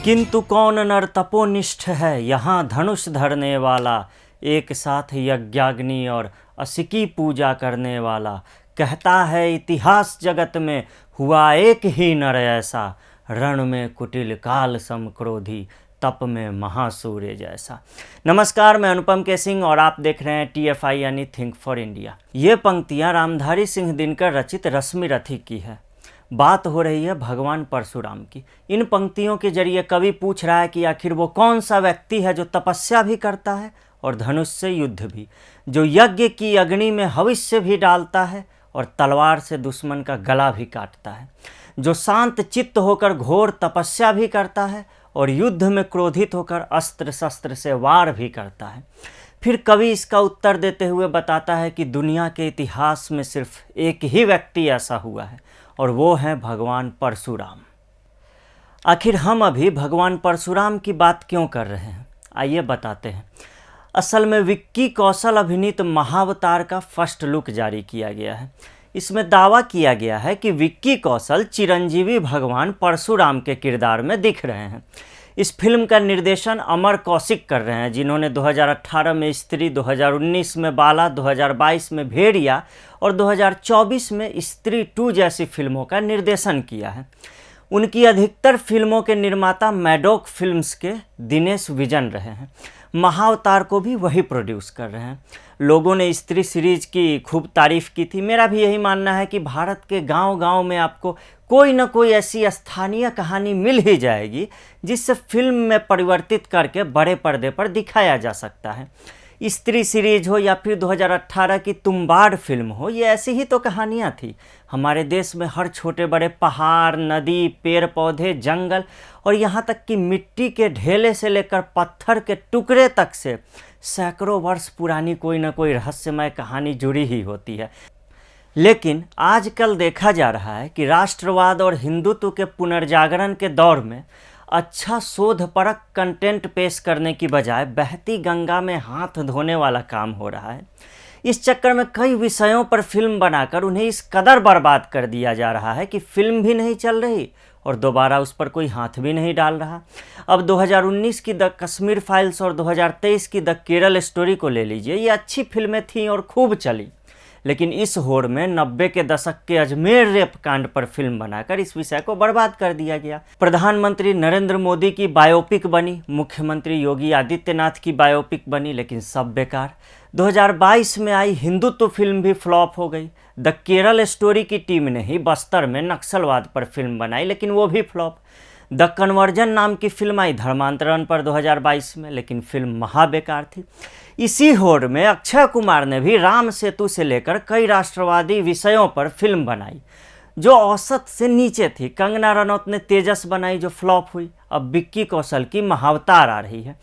किंतु कौन नर तपोनिष्ठ है यहाँ धनुष धरने वाला, एक साथ यज्ञाग्नि और असिकी पूजा करने वाला। कहता है इतिहास जगत में हुआ एक ही नर ऐसा, रण में कुटिल काल सम क्रोधी, तप में महासूर्य जैसा। नमस्कार, मैं अनुपम के सिंह और आप देख रहे हैं TFI यानी थिंक फॉर इंडिया। ये पंक्तियां रामधारी सिंह दिनकर रचित रश्मि रथी की है। बात हो रही है भगवान परशुराम की। इन पंक्तियों के जरिए कवि पूछ रहा है कि आखिर वो कौन सा व्यक्ति है जो तपस्या भी करता है और धनुष से युद्ध भी, जो यज्ञ की अग्नि में हविष्य भी डालता है और तलवार से दुश्मन का गला भी काटता है, जो शांत चित्त होकर घोर तपस्या भी करता है और युद्ध में क्रोधित होकर अस्त्र शस्त्र से वार भी करता है। फिर कवि इसका उत्तर देते हुए बताता है कि दुनिया के इतिहास में सिर्फ एक ही व्यक्ति ऐसा हुआ है और वो है भगवान परशुराम। आखिर हम अभी भगवान परशुराम की बात क्यों कर रहे हैं, आइए बताते हैं। असल में विक्की कौशल अभिनीत महाअवतार का फर्स्ट लुक जारी किया गया है। इसमें दावा किया गया है कि विक्की कौशल चिरंजीवी भगवान परशुराम के किरदार में दिख रहे हैं। इस फिल्म का निर्देशन अमर कौशिक कर रहे हैं, जिन्होंने 2018 में स्त्री, 2019 में बाला, 2022 में भेड़िया और 2024 में स्त्री 2 जैसी फिल्मों का निर्देशन किया है। उनकी अधिकतर फिल्मों के निर्माता मैडॉक फिल्म्स के दिनेश विजन रहे हैं। महाअवतार को भी वही प्रोड्यूस कर रहे हैं। लोगों ने स्त्री सीरीज की खूब तारीफ की थी। मेरा भी यही मानना है कि भारत के गांव-गांव में आपको कोई न कोई ऐसी स्थानीय कहानी मिल ही जाएगी जिससे फिल्म में परिवर्तित करके बड़े पर्दे पर दिखाया जा सकता है। स्त्री सीरीज हो या फिर 2018 की तुम्बाड़ फिल्म हो, ये ऐसी ही तो कहानियाँ थी। हमारे देश में हर छोटे बड़े पहाड़, नदी, पेड़ पौधे, जंगल और यहाँ तक कि मिट्टी के ढेले से लेकर पत्थर के टुकड़े तक से सैकड़ों वर्ष पुरानी कोई न कोई रहस्यमय कहानी जुड़ी ही होती है। लेकिन आजकल देखा जा रहा है कि राष्ट्रवाद और हिंदुत्व के पुनर्जागरण के दौर में अच्छा शोधपरक कंटेंट पेश करने की बजाय बहती गंगा में हाथ धोने वाला काम हो रहा है। इस चक्कर में कई विषयों पर फिल्म बनाकर उन्हें इस कदर बर्बाद कर दिया जा रहा है कि फिल्म भी नहीं चल रही और दोबारा उस पर कोई हाथ भी नहीं डाल रहा। अब 2019 की द कश्मीर फाइल्स और 2023 की द केरल स्टोरी को ले लीजिए, ये अच्छी फिल्में थीं और खूब चली। लेकिन इस होड़ में 90 के दशक के अजमेर रेप कांड पर फिल्म बनाकर इस विषय को बर्बाद कर दिया गया। प्रधानमंत्री नरेंद्र मोदी की बायोपिक बनी, मुख्यमंत्री योगी आदित्यनाथ की बायोपिक बनी, लेकिन सब बेकार। 2022 में आई हिंदुत्व फिल्म भी फ्लॉप हो गई। द केरल स्टोरी की टीम ने ही बस्तर में नक्सलवाद पर फिल्म बनाई, लेकिन वो भी फ्लॉप। द कन्वर्जन नाम की फिल्म आई धर्मांतरण पर 2022 में, लेकिन फिल्म महाबेकार थी। इसी होड़ में अक्षय कुमार ने भी राम सेतु से लेकर कई राष्ट्रवादी विषयों पर फिल्म बनाई जो औसत से नीचे थी। कंगना रनौत ने तेजस बनाई जो फ्लॉप हुई। अब विक्की कौशल की महाअवतार आ रही है।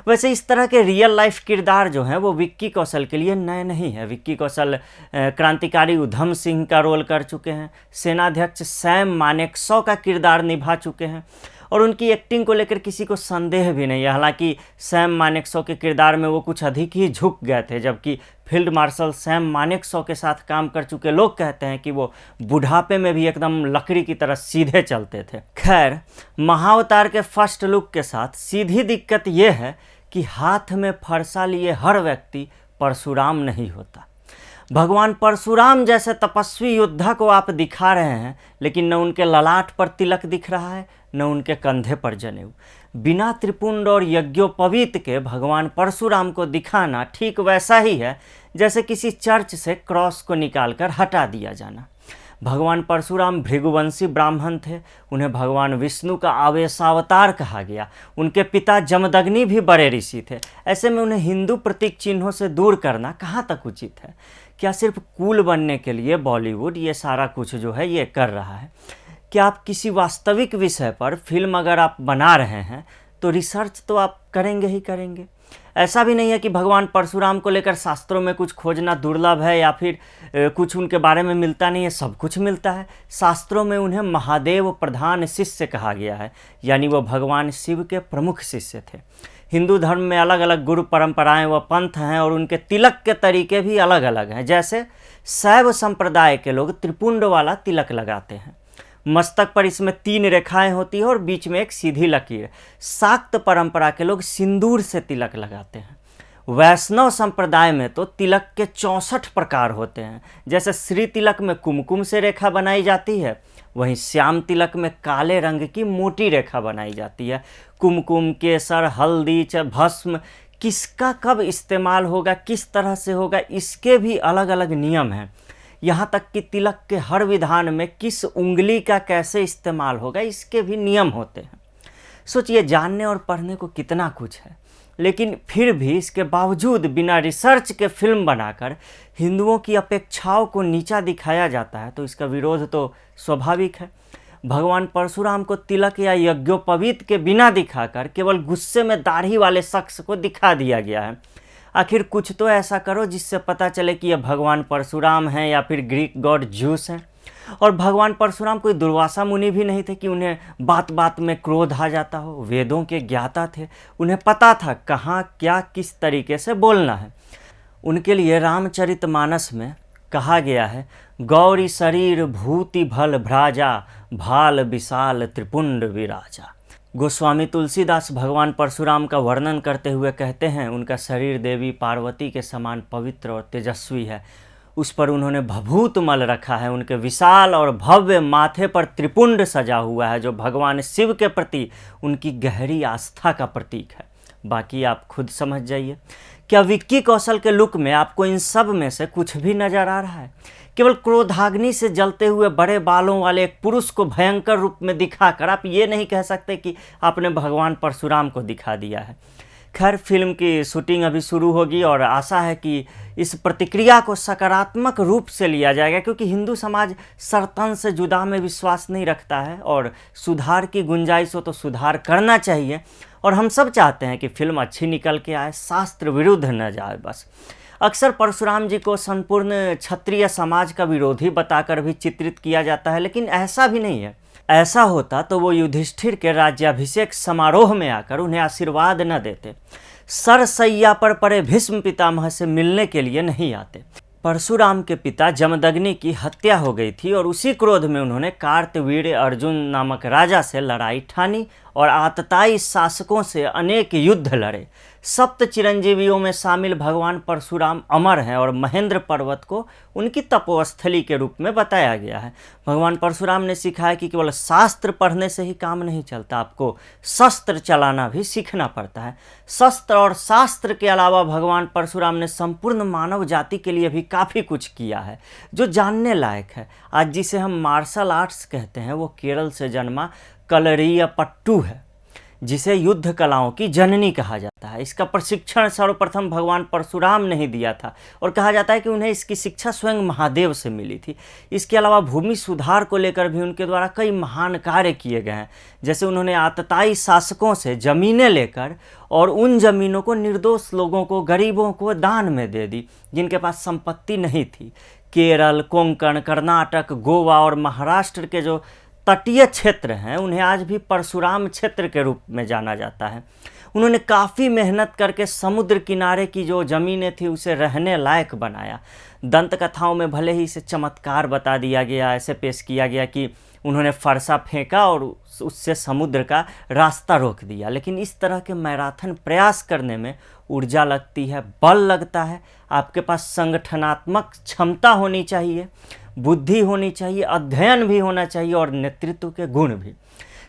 वैसे इस तरह के रियल लाइफ किरदार जो हैं वो विक्की कौशल के लिए नए नहीं है। विक्की कौशल क्रांतिकारी उधम सिंह का रोल कर चुके हैं, सेनाध्यक्ष सैम मानेकशॉ का किरदार निभा चुके हैं और उनकी एक्टिंग को लेकर किसी को संदेह भी नहीं है। हालांकि सैम मानेकशॉ के किरदार में वो कुछ अधिक ही झुक गए थे, जबकि फील्ड मार्शल सैम मानेकशॉ के साथ काम कर चुके लोग कहते हैं कि वो बुढ़ापे में भी एकदम लकड़ी की तरह सीधे चलते थे। खैर, महाअवतार के फर्स्ट लुक के साथ सीधी दिक्कत ये है कि हाथ में फरसा लिए हर व्यक्ति परशुराम नहीं होता। भगवान परशुराम जैसे तपस्वी योद्धा को आप दिखा रहे हैं, लेकिन न उनके ललाट पर तिलक दिख रहा है, न उनके कंधे पर जनेऊ। बिना त्रिपुंड और यज्ञोपवीत के भगवान परशुराम को दिखाना ठीक वैसा ही है जैसे किसी चर्च से क्रॉस को निकालकर हटा दिया जाना। भगवान परशुराम भृगुवंशी ब्राह्मण थे। उन्हें भगवान विष्णु का आवेशावतार कहा गया। उनके पिता जमदग्नि भी बड़े ऋषि थे। ऐसे में उन्हें हिंदू प्रतीक चिन्हों से दूर करना कहाँ तक उचित है? क्या सिर्फ कूल बनने के लिए बॉलीवुड ये सारा कुछ जो है ये कर रहा है? क्या आप किसी वास्तविक विषय पर फिल्म अगर आप बना रहे हैं तो रिसर्च तो आप करेंगे ही करेंगे। ऐसा भी नहीं है कि भगवान परशुराम को लेकर शास्त्रों में कुछ खोजना दुर्लभ है या फिर कुछ उनके बारे में मिलता नहीं है। सब कुछ मिलता है। शास्त्रों में उन्हें महादेव प्रधान शिष्य कहा गया है, यानी वो भगवान शिव के प्रमुख शिष्य थे। हिंदू धर्म में अलग अलग गुरु परंपराएं व पंथ हैं और उनके तिलक के तरीके भी अलग अलग हैं। जैसे शैव संप्रदाय के लोग त्रिपुंड वाला तिलक लगाते हैं, मस्तक पर इसमें 3 रेखाएं होती हैं और बीच में एक सीधी लकीर। शाक्त परंपरा के लोग सिंदूर से तिलक लगाते हैं। वैष्णव संप्रदाय में तो तिलक के 64 प्रकार होते हैं। जैसे श्री तिलक में कुमकुम से रेखा बनाई जाती है, वहीं श्याम तिलक में काले रंग की मोटी रेखा बनाई जाती है। कुमकुम, केसर, हल्दी, भस्म किसका कब इस्तेमाल होगा, किस तरह से होगा, इसके भी अलग अलग नियम हैं। यहाँ तक कि तिलक के हर विधान में किस उंगली का कैसे इस्तेमाल होगा, इसके भी नियम होते हैं। सोचिए, जानने और पढ़ने को कितना कुछ है, लेकिन फिर भी इसके बावजूद बिना रिसर्च के फिल्म बनाकर हिंदुओं की अपेक्षाओं को नीचा दिखाया जाता है, तो इसका विरोध तो स्वाभाविक है। भगवान परशुराम को तिलक या यज्ञोपवीत के बिना दिखाकर केवल गुस्से में दाढ़ी वाले शख्स को दिखा दिया गया है। आखिर कुछ तो ऐसा करो जिससे पता चले कि यह भगवान परशुराम हैं या फिर ग्रीक गॉड ज्यूस हैं। और भगवान परशुराम कोई दुर्वासा मुनि भी नहीं थे कि उन्हें बात बात में क्रोध आ जाता हो। वेदों के ज्ञाता थे, उन्हें पता था कहाँ क्या किस तरीके से बोलना है। उनके लिए रामचरितमानस में कहा गया है, गौरी शरीर भूति भल भ्राजा, भाल विशाल त्रिपुंड विराजा। गोस्वामी तुलसीदास भगवान परशुराम का वर्णन करते हुए कहते हैं, उनका शरीर देवी पार्वती के समान पवित्र और तेजस्वी है। उस पर उन्होंने भभूत मल रखा है। उनके विशाल और भव्य माथे पर त्रिपुंड सजा हुआ है, जो भगवान शिव के प्रति उनकी गहरी आस्था का प्रतीक है। बाकी आप खुद समझ जाइए। क्या विक्की कौशल के लुक में आपको इन सब में से कुछ भी नजर आ रहा है? केवल क्रोधाग्नि से जलते हुए बड़े बालों वाले एक पुरुष को भयंकर रूप में दिखाकर आप ये नहीं कह सकते कि आपने भगवान परशुराम को दिखा दिया है। खैर, फिल्म की शूटिंग अभी शुरू होगी और आशा है कि इस प्रतिक्रिया को सकारात्मक रूप से लिया जाएगा, क्योंकि हिंदू समाज सरतन से जुदा में विश्वास नहीं रखता है और सुधार की गुंजाइश हो तो सुधार करना चाहिए। और हम सब चाहते हैं कि फिल्म अच्छी निकल के आए, शास्त्र विरुद्ध न जाए बस। अक्सर परशुराम जी को संपूर्ण क्षत्रिय समाज का विरोधी बताकर भी चित्रित किया जाता है, लेकिन ऐसा भी नहीं है। ऐसा होता तो वो युधिष्ठिर के राज्याभिषेक समारोह में आकर उन्हें आशीर्वाद न देते, सरसैया पर पड़े भीष्म पितामह से मिलने के लिए नहीं आते। परशुराम के पिता जमदग्नि की हत्या हो गई थी और उसी क्रोध में उन्होंने कार्तवीर्य अर्जुन नामक राजा से लड़ाई ठानी और आतताई शासकों से अनेक युद्ध लड़े। सप्त चिरंजीवियों में शामिल भगवान परशुराम अमर हैं और महेंद्र पर्वत को उनकी तपोस्थली के रूप में बताया गया है। भगवान परशुराम ने सिखाया कि केवल शास्त्र पढ़ने से ही काम नहीं चलता, आपको शस्त्र चलाना भी सीखना पड़ता है। शस्त्र और शास्त्र के अलावा भगवान परशुराम ने संपूर्ण मानव जाति के लिए भी काफ़ी कुछ किया है जो जानने लायक है। आज जिसे हम मार्शल आर्ट्स कहते हैं, वो केरल से जन्मा कलरियापट्टू है, जिसे युद्ध कलाओं की जननी कहा जाता है। इसका प्रशिक्षण सर्वप्रथम भगवान परशुराम ने ही दिया था और कहा जाता है कि उन्हें इसकी शिक्षा स्वयं महादेव से मिली थी। इसके अलावा भूमि सुधार को लेकर भी उनके द्वारा कई महान कार्य किए गए हैं। जैसे उन्होंने आतताई शासकों से जमीनें लेकर और उन जमीनों को निर्दोष लोगों को, गरीबों को दान में दे दी जिनके पास संपत्ति नहीं थी। केरल, कोंकण, कर्नाटक, गोवा और महाराष्ट्र के जो तटीय क्षेत्र हैं, उन्हें आज भी परशुराम क्षेत्र के रूप में जाना जाता है। उन्होंने काफ़ी मेहनत करके समुद्र किनारे की जो ज़मीनें थी उसे रहने लायक बनाया। दंत कथाओं में भले ही इसे चमत्कार बता दिया गया, ऐसे पेश किया गया कि उन्होंने फरसा फेंका और उससे समुद्र का रास्ता रोक दिया, लेकिन इस तरह के मैराथन प्रयास करने में ऊर्जा लगती है, बल लगता है, आपके पास संगठनात्मक क्षमता होनी चाहिए, बुद्धि होनी चाहिए, अध्ययन भी होना चाहिए और नेतृत्व के गुण भी।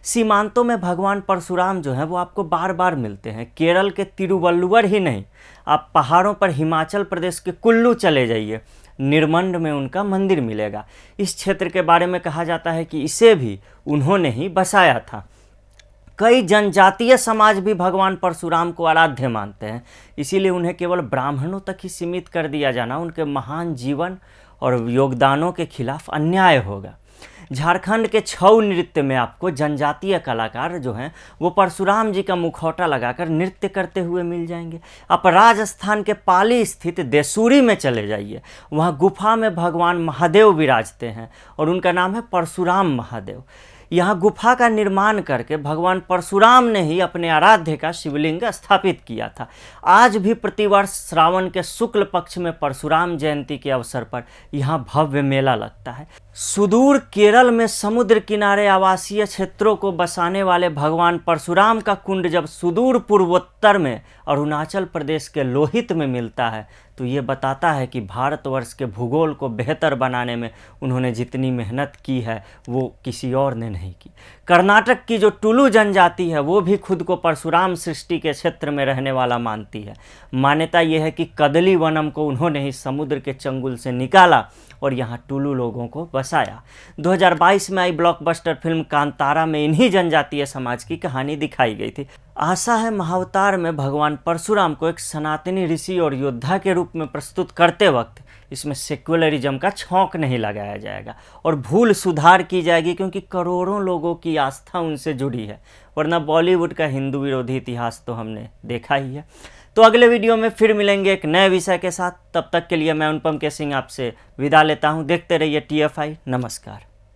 सीमांतों में भगवान परशुराम जो हैं वो आपको बार बार मिलते हैं। केरल के तिरुवल्लुवर ही नहीं, आप पहाड़ों पर हिमाचल प्रदेश के कुल्लू चले जाइए, निर्मंड में उनका मंदिर मिलेगा। इस क्षेत्र के बारे में कहा जाता है कि इसे भी उन्होंने ही बसाया था। कई जनजातीय समाज भी भगवान परशुराम को आराध्य मानते हैं, इसीलिए उन्हें केवल ब्राह्मणों तक ही सीमित कर दिया जाना उनके महान जीवन और योगदानों के खिलाफ अन्याय होगा। झारखंड के छऊ नृत्य में आपको जनजातीय कलाकार जो हैं वो परशुराम जी का मुखौटा लगाकर नृत्य करते हुए मिल जाएंगे। आप राजस्थान के पाली स्थित देसूरी में चले जाइए, वहाँ गुफा में भगवान महादेव विराजते हैं और उनका नाम है परशुराम महादेव। यहाँ गुफा का निर्माण करके भगवान परशुराम ने ही अपने आराध्य का शिवलिंग स्थापित किया था। आज भी प्रतिवर्ष श्रावण के शुक्ल पक्ष में परशुराम जयंती के अवसर पर यहाँ भव्य मेला लगता है। सुदूर केरल में समुद्र किनारे आवासीय क्षेत्रों को बसाने वाले भगवान परशुराम का कुंड जब सुदूर पूर्वोत्तर में अरुणाचल प्रदेश के लोहित में मिलता है तो ये बताता है कि भारतवर्ष के भूगोल को बेहतर बनाने में उन्होंने जितनी मेहनत की है वो किसी और ने नहीं की। कर्नाटक की जो टुलू जनजाति है वो भी खुद को परशुराम सृष्टि के क्षेत्र में रहने वाला मानती है। मान्यता यह है कि कदली वनम को उन्होंने ही समुद्र के चंगुल से निकाला और यहाँ टुलू लोगों को बसाया। 2022 में आई ब्लॉकबस्टर फिल्म कांतारा में इन्हीं जनजातीय समाज की कहानी दिखाई गई थी। आशा है महाअवतार में भगवान परशुराम को एक सनातनी ऋषि और योद्धा के रूप में प्रस्तुत करते वक्त इसमें सेक्युलरिज्म का छौंक नहीं लगाया जाएगा और भूल सुधार की जाएगी, क्योंकि करोड़ों लोगों की आस्था उनसे जुड़ी है, वरना बॉलीवुड का हिंदू विरोधी इतिहास तो हमने देखा ही है। तो अगले वीडियो में फिर मिलेंगे एक नए विषय के साथ। तब तक के लिए मैं अनुपम के सिंह आपसे विदा लेता हूं। देखते रहिए TFI। नमस्कार।